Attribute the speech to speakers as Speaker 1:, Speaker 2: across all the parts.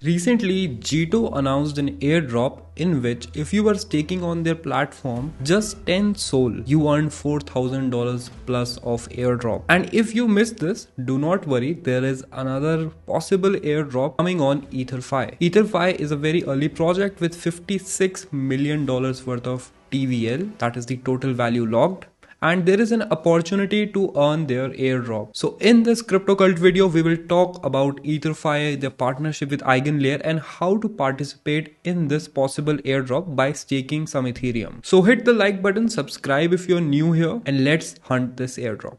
Speaker 1: Recently, Jito announced an airdrop in which if you were staking on their platform just 10 Sol, you earn $4,000 plus of airdrop. And if you missed this, do not worry, there is another possible airdrop coming on EtherFi. EtherFi is a very early project with $56 million worth of TVL, that is the total value logged. And there is an opportunity to earn their airdrop. So in this crypto cult video, we will talk about EtherFi, their partnership with Eigen, and how to participate in this possible airdrop by staking some Ethereum. So hit the like button, subscribe if you're new here, and let's hunt this airdrop.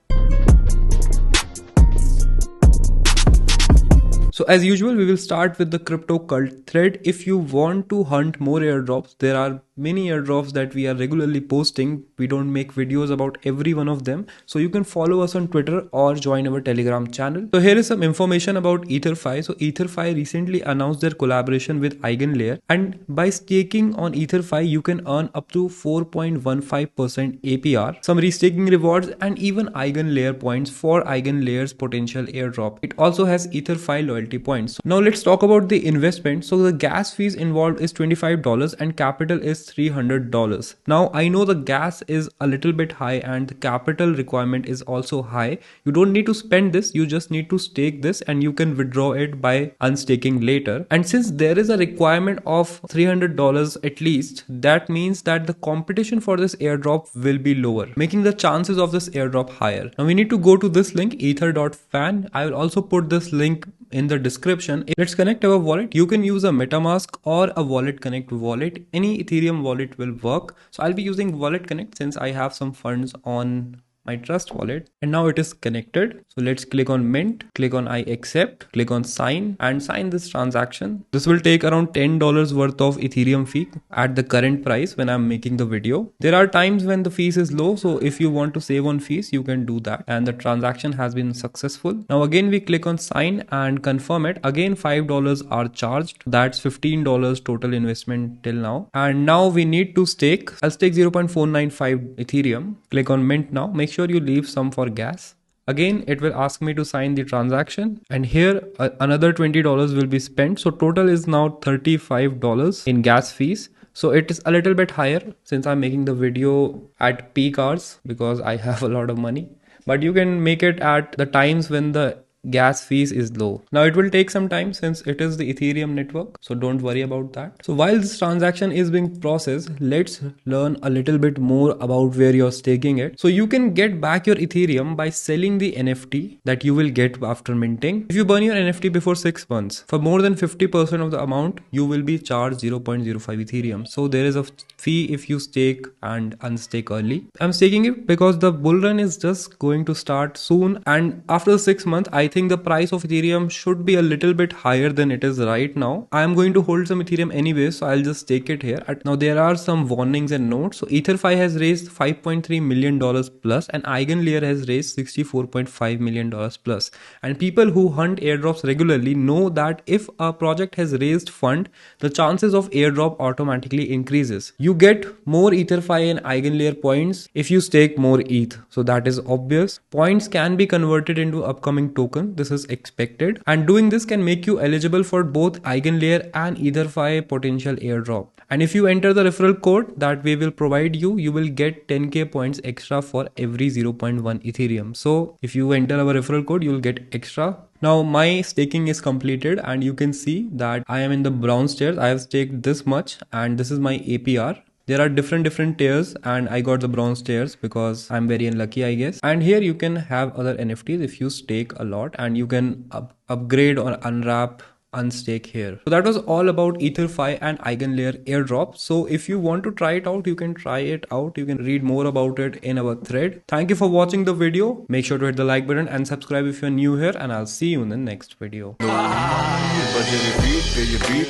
Speaker 1: So as usual, we will start with the crypto cult thread. If you want to hunt more airdrops, there are many airdrops that we are regularly posting. We don't make videos about every one of them. So you can follow us on Twitter or join our Telegram channel. So here is some information about EtherFi. So EtherFi recently announced their collaboration with Eigen, and by staking on EtherFi, you can earn up to 4.15% APR, some restaking rewards, and even Eigen points for Eigen's potential airdrop. It also has EtherFi loyalty points. Now let's talk about the investment. So the gas fees involved is $25 and capital is $300. Now I know the gas is a little bit high and the capital requirement is also high. You don't need to spend this, you just need to stake this and you can withdraw it by unstaking later. And since there is a requirement of $300 at least, that means that the competition for this airdrop will be lower, making the chances of this airdrop higher. Now we need to go to this link, ether.fan. I will also put this link in the description. Let's connect our wallet. You can use a MetaMask or a Wallet Connect wallet. Any Ethereum wallet will work. So I'll be using Wallet Connect since I have some funds on my trust wallet, and now it is connected. So let's click on mint, click on I accept, click on sign, and sign this transaction. This will take around $10 worth of Ethereum fee at the current price when I'm making the video. There are times when the fees is low, so if you want to save on fees, you can do that, and the transaction has been successful. Now again we click on sign and confirm it. Again $5 are charged. That's $15 total investment till now. And now we need to stake. I'll stake 0.495 Ethereum. Click on mint now. Make sure you leave some for gas. Again, it will ask me to sign the transaction, and here another $20 will be spent. So total is now $35 in gas fees. So it is a little bit higher since I'm making the video at peak hours because I have a lot of money, but you can make it at the times when the gas fees is low. Now it will take some time since it is the Ethereum network, so don't worry about that. So while this transaction is being processed, let's learn a little bit more about where you're staking it. So you can get back your Ethereum by selling the NFT that you will get after minting. If you burn your NFT before 6 months, for more than 50% of the amount, you will be charged 0.05 Ethereum. So there is a fee if you stake and unstake early. I'm staking it because the bull run is just going to start soon, and after 6 months, I think the price of Ethereum should be a little bit higher than it is right now. I am going to hold some Ethereum anyway, so I'll just take it here. Now there are some warnings and notes. So EtherFi has raised $5.3 million plus, and Eigen has raised $64.5 million plus. And people who hunt airdrops regularly know that if a project has raised fund, the chances of airdrop automatically increases. You get more EtherFi and Eigen points if you stake more ETH. So that is obvious. Points can be converted into upcoming tokens. This is expected, and doing this can make you eligible for both Eigen and EtherFi potential airdrop. And if you enter the referral code that we will provide you, you will get 10k points extra for every 0.1 Ethereum. So if you enter our referral code, you will get extra. Now my staking is completed, and you can see that I am in the brown tiers. I have staked this much, and this is my APR. There are different tiers, and I got the bronze tiers because I'm very unlucky, I guess. And here you can have other NFTs if you stake a lot, and you can upgrade or unwrap, unstake here. So that was all about EtherFi and Eigen airdrop. So if you want to try it out, you can try it out. You can read more about it in our thread. Thank you for watching the video. Make sure to hit the like button and subscribe if you're new here, and I'll see you in the next video.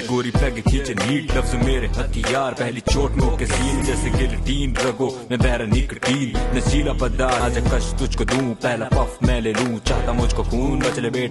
Speaker 1: गोरी peg खींचे NEET लफ्ज मेरे हथियार पहली चोट मुंह के scene जैसे गिल्टीन रगो मैं बहरा निकटीन नशीला पदार्थ आज कश तुझको दूं पहला पफ मैं ले लूं चाहता मुझको खून मचले बेटा